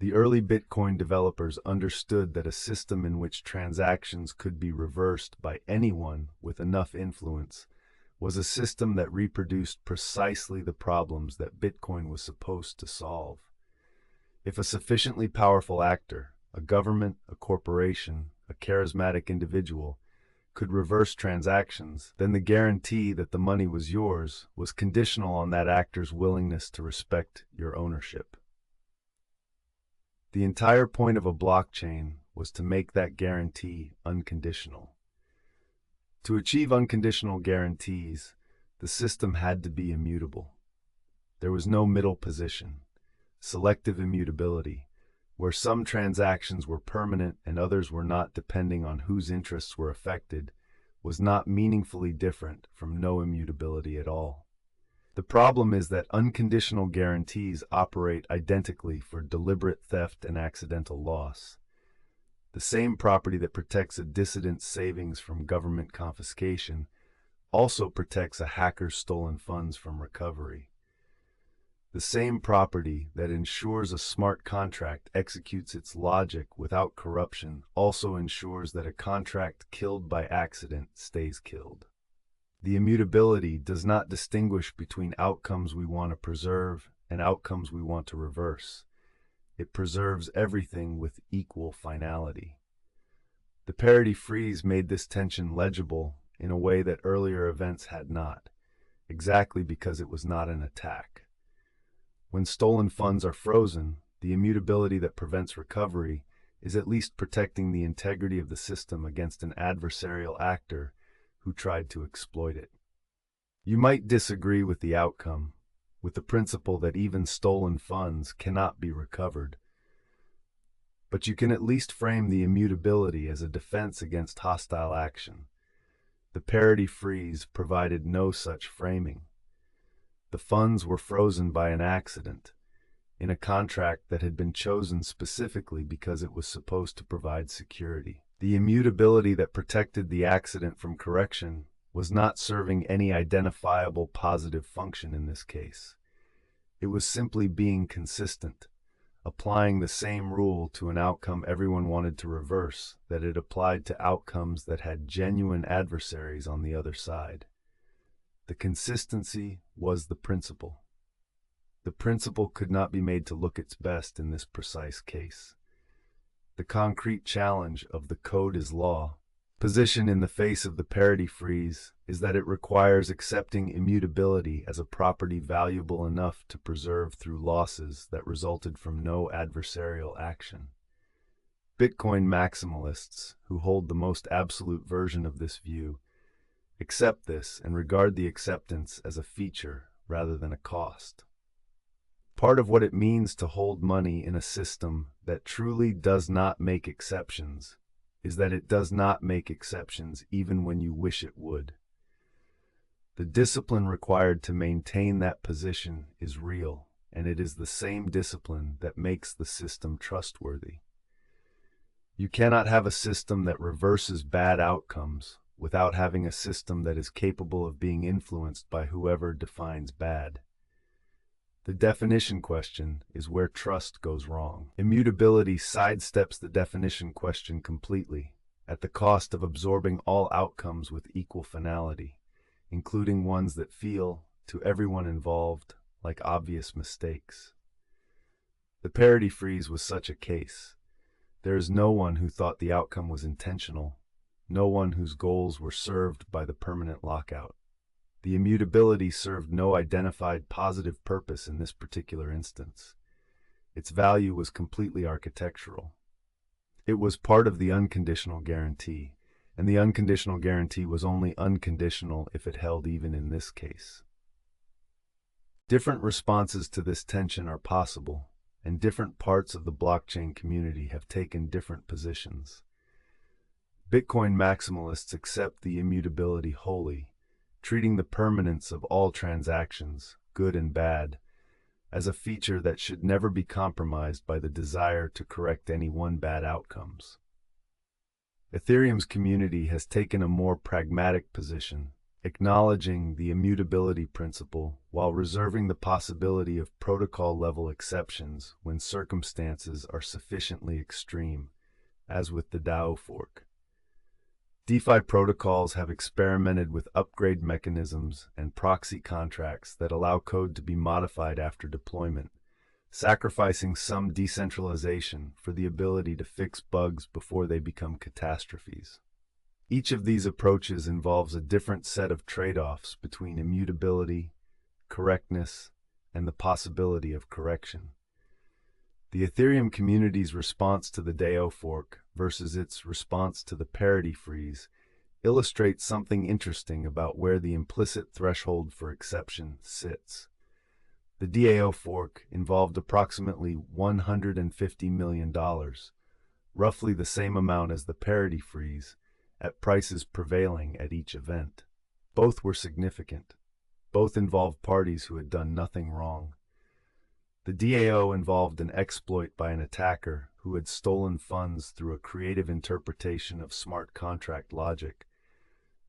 The early Bitcoin developers understood that a system in which transactions could be reversed by anyone with enough influence was a system that reproduced precisely the problems that Bitcoin was supposed to solve. If a sufficiently powerful actor, a government, a corporation, a charismatic individual, could reverse transactions, then the guarantee that the money was yours was conditional on that actor's willingness to respect your ownership. The entire point of a blockchain was to make that guarantee unconditional. To achieve unconditional guarantees, the system had to be immutable. There was no middle position, selective immutability, where some transactions were permanent and others were not depending on whose interests were affected, was not meaningfully different from no immutability at all. The problem is that unconditional guarantees operate identically for deliberate theft and accidental loss. The same property that protects a dissident's savings from government confiscation also protects a hacker's stolen funds from recovery. The same property that ensures a smart contract executes its logic without corruption also ensures that a contract killed by accident stays killed. The immutability does not distinguish between outcomes we want to preserve and outcomes we want to reverse. It preserves everything with equal finality. The parity freeze made this tension legible in a way that earlier events had not, exactly because it was not an attack. When stolen funds are frozen, the immutability that prevents recovery is at least protecting the integrity of the system against an adversarial actor who tried to exploit it. You might disagree with the outcome, with the principle that even stolen funds cannot be recovered, but you can at least frame the immutability as a defense against hostile action. The Parity freeze provided no such framing. The funds were frozen by an accident, in a contract that had been chosen specifically because it was supposed to provide security. The immutability that protected the accident from correction was not serving any identifiable positive function in this case. It was simply being consistent, applying the same rule to an outcome everyone wanted to reverse that it applied to outcomes that had genuine adversaries on the other side. The consistency was the principle. The principle could not be made to look its best in this precise case. The concrete challenge of the code is law position in the face of the parity freeze is that it requires accepting immutability as a property valuable enough to preserve through losses that resulted from no adversarial action. Bitcoin maximalists, who hold the most absolute version of this view, accept this and regard the acceptance as a feature rather than a cost. Part of what it means to hold money in a system that truly does not make exceptions is that it does not make exceptions even when you wish it would. The discipline required to maintain that position is real, and it is the same discipline that makes the system trustworthy. You cannot have a system that reverses bad outcomes without having a system that is capable of being influenced by whoever defines bad. The definition question is where trust goes wrong. Immutability sidesteps the definition question completely, at the cost of absorbing all outcomes with equal finality, including ones that feel, to everyone involved, like obvious mistakes. The parity freeze was such a case. There is no one who thought the outcome was intentional, no one whose goals were served by the permanent lockout. The immutability served no identified positive purpose in this particular instance. Its value was completely architectural. It was part of the unconditional guarantee, and the unconditional guarantee was only unconditional if it held even in this case. Different responses to this tension are possible, and different parts of the blockchain community have taken different positions. Bitcoin maximalists accept the immutability wholly, treating the permanence of all transactions, good and bad, as a feature that should never be compromised by the desire to correct any one bad outcomes. Ethereum's community has taken a more pragmatic position, acknowledging the immutability principle while reserving the possibility of protocol-level exceptions when circumstances are sufficiently extreme, as with the DAO fork. DeFi protocols have experimented with upgrade mechanisms and proxy contracts that allow code to be modified after deployment, sacrificing some decentralization for the ability to fix bugs before they become catastrophes. Each of these approaches involves a different set of trade-offs between immutability, correctness, and the possibility of correction. The Ethereum community's response to the DAO fork versus its response to the parity freeze illustrates something interesting about where the implicit threshold for exception sits. The DAO fork involved approximately $150 million, roughly the same amount as the parity freeze, at prices prevailing at each event. Both were significant. Both involved parties who had done nothing wrong. The DAO involved an exploit by an attacker who had stolen funds through a creative interpretation of smart contract logic.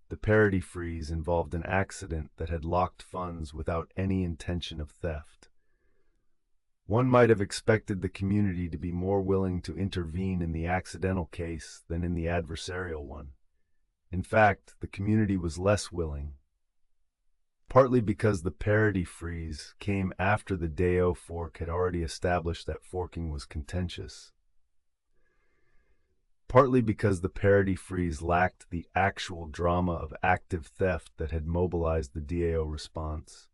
The parity freeze involved an accident that had locked funds without any intention of theft. One might have expected the community to be more willing to intervene in the accidental case than in the adversarial one. In fact, the community was less willing, partly because the parity freeze came after the DAO fork had already established that forking was contentious, partly because the parity freeze lacked the actual drama of active theft that had mobilized the DAO response,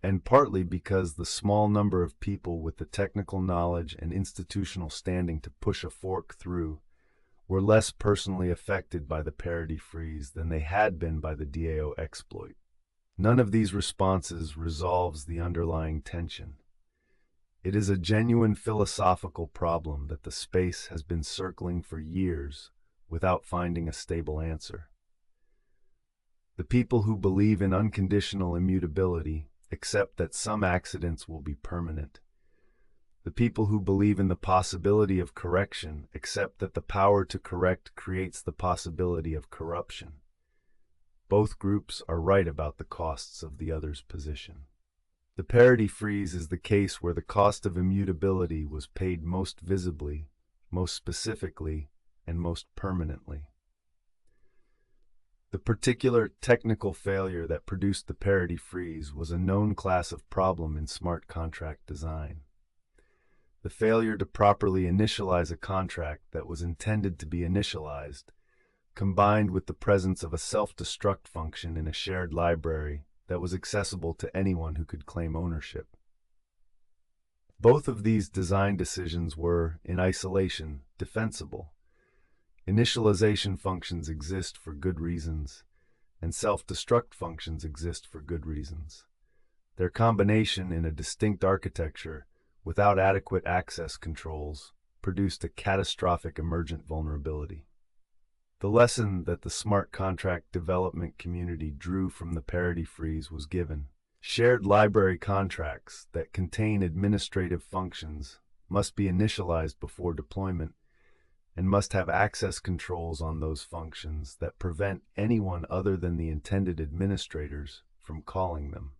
and partly because the small number of people with the technical knowledge and institutional standing to push a fork through were less personally affected by the parity freeze than they had been by the DAO exploit. None of these responses resolves the underlying tension. It is a genuine philosophical problem that the space has been circling for years without finding a stable answer. The people who believe in unconditional immutability accept that some accidents will be permanent. The people who believe in the possibility of correction accept that the power to correct creates the possibility of corruption. Both groups are right about the costs of the other's position. The parity freeze is the case where the cost of immutability was paid most visibly, most specifically, and most permanently. The particular technical failure that produced the parity freeze was a known class of problem in smart contract design. The failure to properly initialize a contract that was intended to be initialized, combined with the presence of a self-destruct function in a shared library that was accessible to anyone who could claim ownership. Both of these design decisions were, in isolation, defensible. Initialization functions exist for good reasons, and self-destruct functions exist for good reasons. Their combination in a distinct architecture, without adequate access controls, produced a catastrophic emergent vulnerability. The lesson that the smart contract development community drew from the parity freeze was given. Shared library contracts that contain administrative functions must be initialized before deployment and must have access controls on those functions that prevent anyone other than the intended administrators from calling them.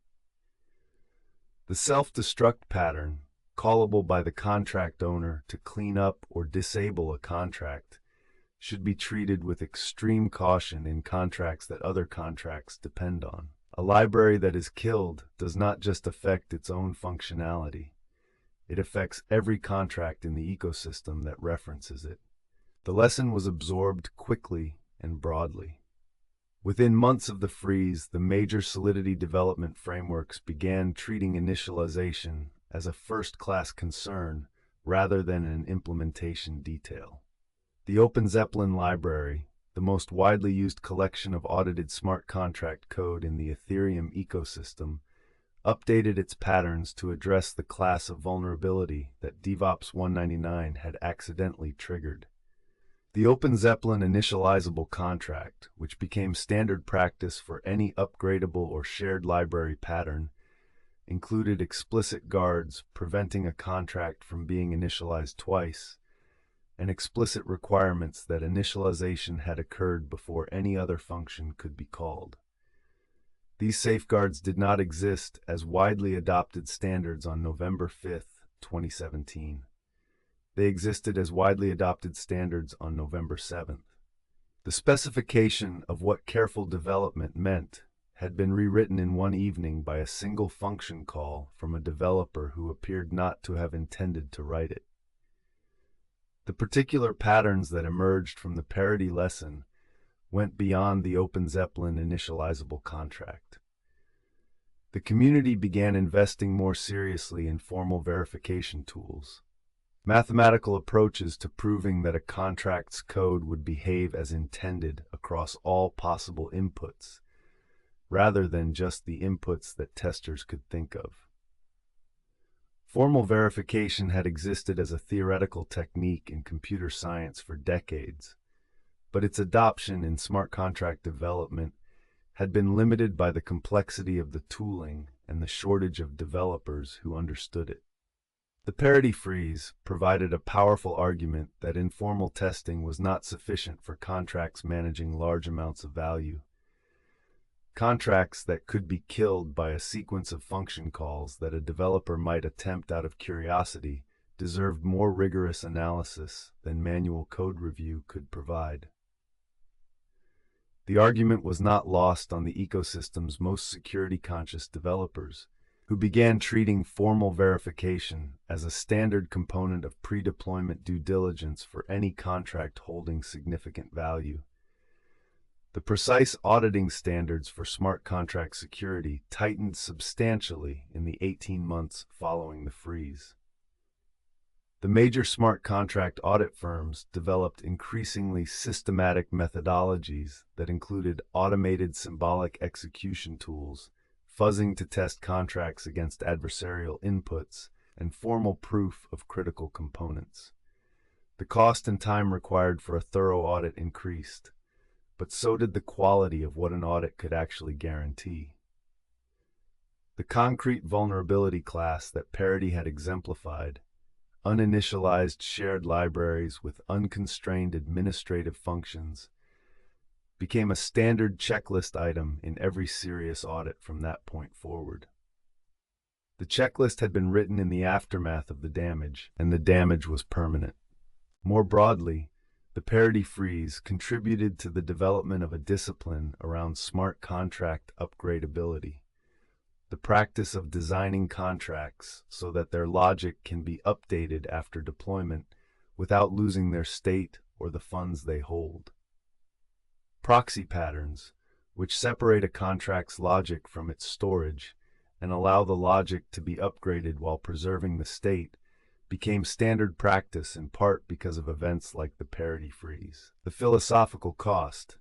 The self-destruct pattern, callable by the contract owner to clean up or disable a contract, should be treated with extreme caution in contracts that other contracts depend on. A library that is killed does not just affect its own functionality. It affects every contract in the ecosystem that references it. The lesson was absorbed quickly and broadly. Within months of the freeze, the major Solidity development frameworks began treating initialization as a first-class concern rather than an implementation detail. The Open Zeppelin library, the most widely used collection of audited smart contract code in the Ethereum ecosystem, updated its patterns to address the class of vulnerability that DevOps 199 had accidentally triggered. The Open Zeppelin initializable contract, which became standard practice for any upgradable or shared library pattern, included explicit guards preventing a contract from being initialized twice, and explicit requirements that initialization had occurred before any other function could be called. These safeguards did not exist as widely adopted standards on November 5, 2017. They existed as widely adopted standards on November 7th. The specification of what careful development meant had been rewritten in one evening by a single function call from a developer who appeared not to have intended to write it. The particular patterns that emerged from the parity lesson went beyond the Open Zeppelin initializable contract. The community began investing more seriously in formal verification tools, mathematical approaches to proving that a contract's code would behave as intended across all possible inputs, rather than just the inputs that testers could think of. Formal verification had existed as a theoretical technique in computer science for decades, but its adoption in smart contract development had been limited by the complexity of the tooling and the shortage of developers who understood it. The parity freeze provided a powerful argument that informal testing was not sufficient for contracts managing large amounts of value. Contracts that could be killed by a sequence of function calls that a developer might attempt out of curiosity deserved more rigorous analysis than manual code review could provide. The argument was not lost on the ecosystem's most security-conscious developers, who began treating formal verification as a standard component of pre-deployment due diligence for any contract holding significant value. The precise auditing standards for smart contract security tightened substantially in the 18 months following the freeze. The major smart contract audit firms developed increasingly systematic methodologies that included automated symbolic execution tools, fuzzing to test contracts against adversarial inputs, and formal proof of critical components. The cost and time required for a thorough audit increased, but so did the quality of what an audit could actually guarantee. The concrete vulnerability class that Parity had exemplified, uninitialized shared libraries with unconstrained administrative functions, became a standard checklist item in every serious audit from that point forward. The checklist had been written in the aftermath of the damage, and the damage was permanent. More broadly, the Parity Freeze contributed to the development of a discipline around smart contract upgradability, the practice of designing contracts so that their logic can be updated after deployment without losing their state or the funds they hold. Proxy patterns, which separate a contract's logic from its storage and allow the logic to be upgraded while preserving the state, became standard practice in part because of events like the Parity Freeze. The philosophical cost,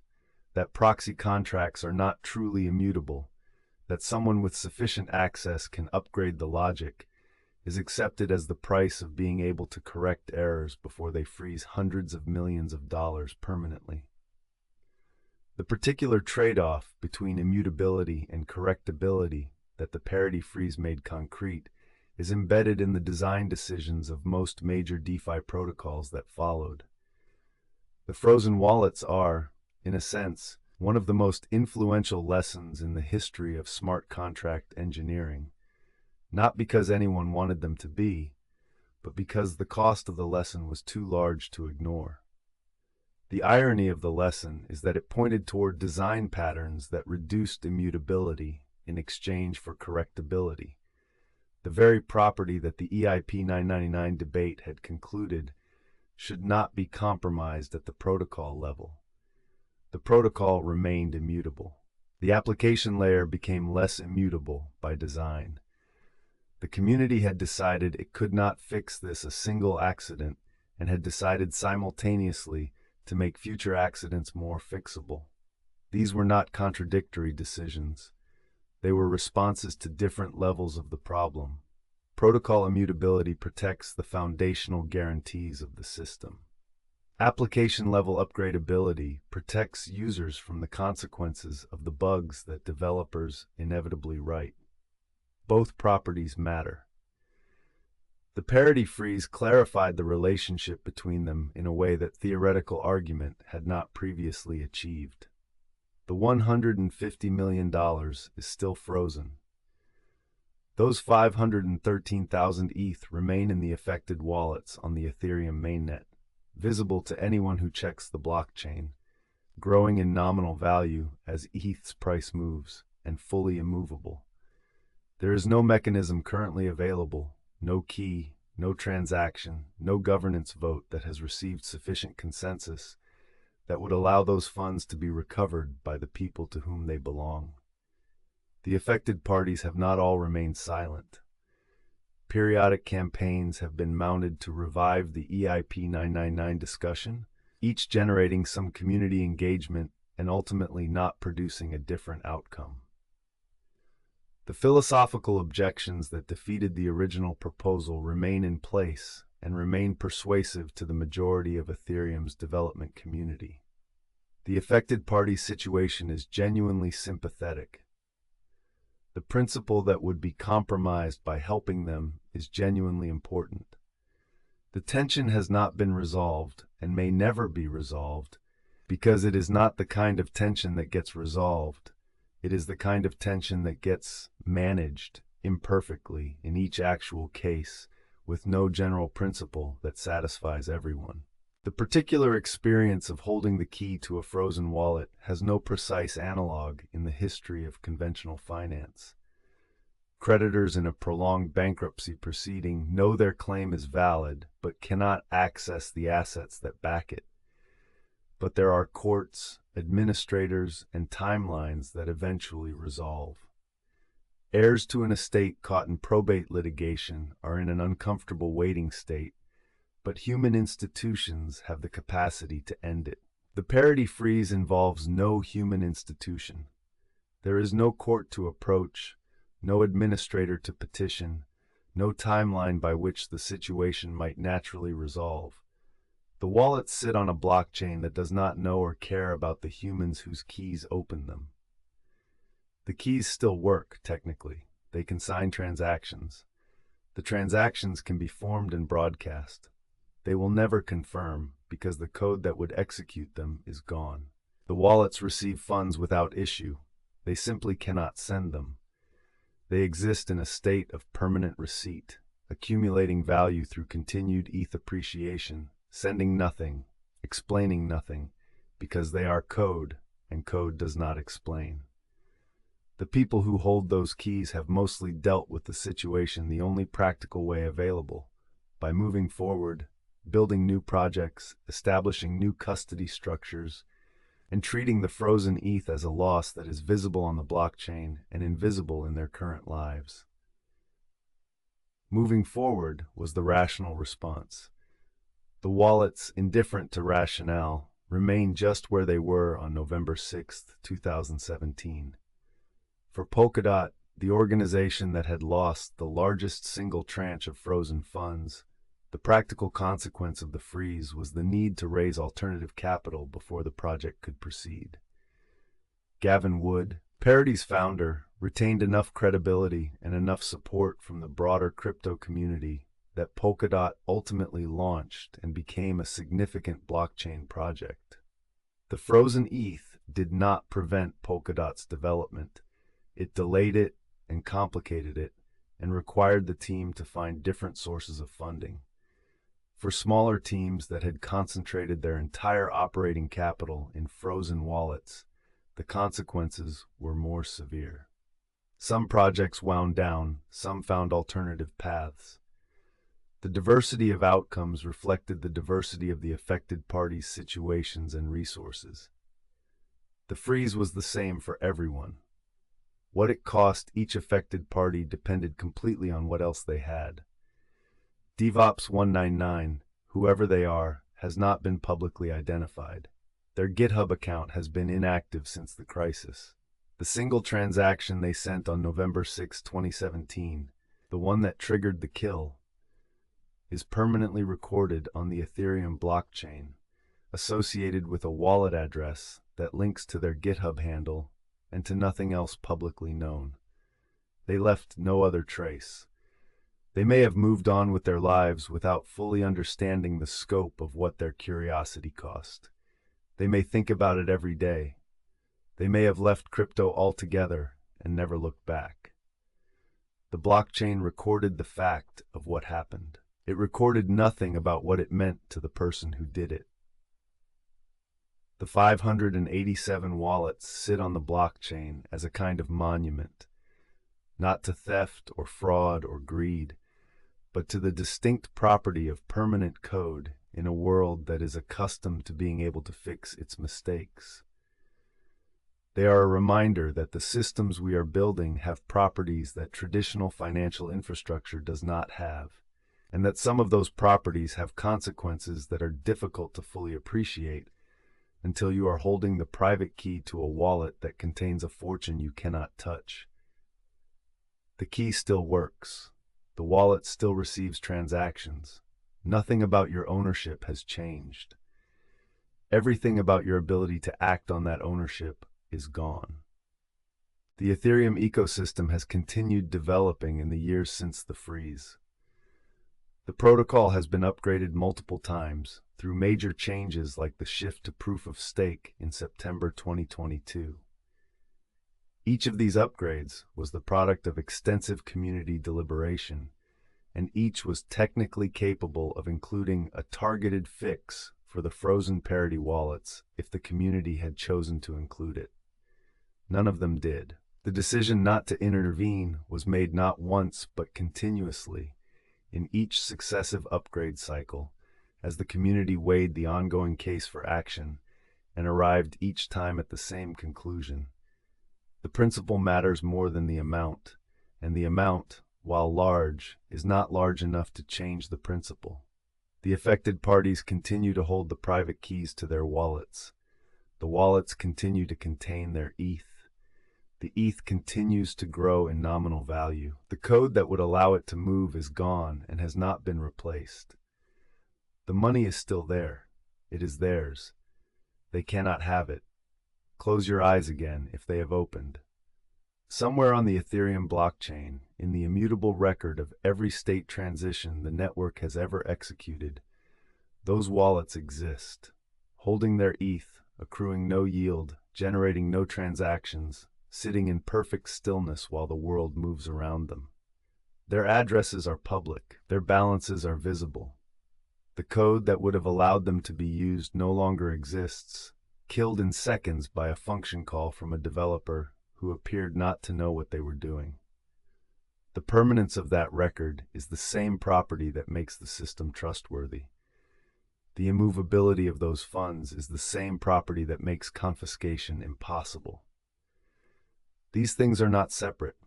that proxy contracts are not truly immutable, that someone with sufficient access can upgrade the logic, is accepted as the price of being able to correct errors before they freeze hundreds of millions of dollars permanently. The particular trade-off between immutability and correctability that the Parity Freeze made concrete is embedded in the design decisions of most major DeFi protocols that followed. The frozen wallets are, in a sense, one of the most influential lessons in the history of smart contract engineering, not because anyone wanted them to be, but because the cost of the lesson was too large to ignore. The irony of the lesson is that it pointed toward design patterns that reduced immutability in exchange for correctability, the very property that the EIP 999 debate had concluded should not be compromised at the protocol level. The protocol remained immutable. The application layer became less immutable by design. The community had decided it could not fix this a single accident and had decided simultaneously to make future accidents more fixable. These were not contradictory decisions. They were responses to different levels of the problem. Protocol immutability protects the foundational guarantees of the system. Application-level upgradability protects users from the consequences of the bugs that developers inevitably write. Both properties matter. The Parity Freeze clarified the relationship between them in a way that theoretical argument had not previously achieved. The $150 million is still frozen. Those 513,000 ETH remain in the affected wallets on the Ethereum mainnet, visible to anyone who checks the blockchain, growing in nominal value as ETH's price moves, and fully immovable. There is no mechanism currently available, no key, no transaction, no governance vote that has received sufficient consensus that would allow those funds to be recovered by the people to whom they belong. The affected parties have not all remained silent. Periodic campaigns have been mounted to revive the EIP 999 discussion, each generating some community engagement and ultimately not producing a different outcome. The philosophical objections that defeated the original proposal remain in place and remain persuasive to the majority of Ethereum's development community. The affected party's situation is genuinely sympathetic. The principle that would be compromised by helping them is genuinely important. The tension has not been resolved and may never be resolved because it is not the kind of tension that gets resolved. It is the kind of tension that gets managed imperfectly in each actual case with no general principle that satisfies everyone. The particular experience of holding the key to a frozen wallet has no precise analog in the history of conventional finance. Creditors in a prolonged bankruptcy proceeding know their claim is valid but cannot access the assets that back it. But there are courts, administrators, and timelines that eventually resolve. Heirs to an estate caught in probate litigation are in an uncomfortable waiting state but human institutions have the capacity to end it. The parity freeze involves no human institution. There is no court to approach, no administrator to petition, no timeline by which the situation might naturally resolve. The wallets sit on a blockchain that does not know or care about the humans whose keys open them. The keys still work, technically. They can sign transactions. The transactions can be formed and broadcast. They will never confirm because the code that would execute them is gone. The wallets receive funds without issue. They simply cannot send them. They exist in a state of permanent receipt, accumulating value through continued ETH appreciation, sending nothing, explaining nothing, because they are code, and code does not explain. The people who hold those keys have mostly dealt with the situation the only practical way available, by moving forward, building new projects, establishing new custody structures, and treating the frozen ETH as a loss that is visible on the blockchain and invisible in their current lives. Moving forward was the rational response. The wallets, indifferent to rationale, remain just where they were on November 6, 2017. For Polkadot, the organization that had lost the largest single tranche of frozen funds, the practical consequence of the freeze was the need to raise alternative capital before the project could proceed. Gavin Wood, Parity's founder, retained enough credibility and enough support from the broader crypto community that Polkadot ultimately launched and became a significant blockchain project. The frozen ETH did not prevent Polkadot's development. It delayed it and complicated it and required the team to find different sources of funding. For smaller teams that had concentrated their entire operating capital in frozen wallets, the consequences were more severe. Some projects wound down, some found alternative paths. The diversity of outcomes reflected the diversity of the affected parties' situations and resources. The freeze was the same for everyone. What it cost each affected party depended completely on what else they had. DevOps 199, whoever they are, has not been publicly identified. Their GitHub account has been inactive since the crisis. The single transaction they sent on November 6, 2017, the one that triggered the kill, is permanently recorded on the Ethereum blockchain, associated with a wallet address that links to their GitHub handle and to nothing else publicly known. They left no other trace. They may have moved on with their lives without fully understanding the scope of what their curiosity cost. They may think about it every day. They may have left crypto altogether and never looked back. The blockchain recorded the fact of what happened. It recorded nothing about what it meant to the person who did it. The 587 wallets sit on the blockchain as a kind of monument, not to theft or fraud or greed, but to the distinct property of permanent code in a world that is accustomed to being able to fix its mistakes. They are a reminder that the systems we are building have properties that traditional financial infrastructure does not have, and that some of those properties have consequences that are difficult to fully appreciate until you are holding the private key to a wallet that contains a fortune you cannot touch. The key still works. The wallet still receives transactions. Nothing about your ownership has changed. Everything about your ability to act on that ownership is gone. The Ethereum ecosystem has continued developing in the years since the freeze. The protocol has been upgraded multiple times through major changes like the shift to proof of stake in September 2022. Each of these upgrades was the product of extensive community deliberation, and each was technically capable of including a targeted fix for the frozen parity wallets if the community had chosen to include it. None of them did. The decision not to intervene was made not once but continuously in each successive upgrade cycle as the community weighed the ongoing case for action and arrived each time at the same conclusion. The principle matters more than the amount, and the amount, while large, is not large enough to change the principle. The affected parties continue to hold the private keys to their wallets. The wallets continue to contain their ETH. The ETH continues to grow in nominal value. The code that would allow it to move is gone and has not been replaced. The money is still there. It is theirs. They cannot have it. Close your eyes again if they have opened. Somewhere on the Ethereum blockchain, in the immutable record of every state transition the network has ever executed, those wallets exist, holding their ETH, accruing no yield, generating no transactions, sitting in perfect stillness while the world moves around them. Their addresses are public, their balances are visible. The code that would have allowed them to be used no longer exists, killed in seconds by a function call from a developer who appeared not to know what they were doing. The permanence of that record is the same property that makes the system trustworthy. The immovability of those funds is the same property that makes confiscation impossible. These things are not separate.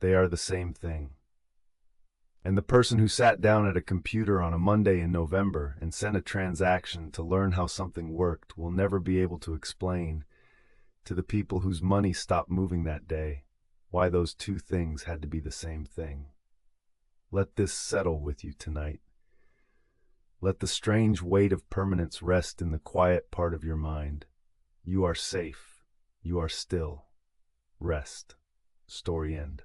They are the same thing. And the person who sat down at a computer on a Monday in November and sent a transaction to learn how something worked will never be able to explain to the people whose money stopped moving that day why those two things had to be the same thing. Let this settle with you tonight. Let the strange weight of permanence rest in the quiet part of your mind. You are safe. You are still. Rest. Story end.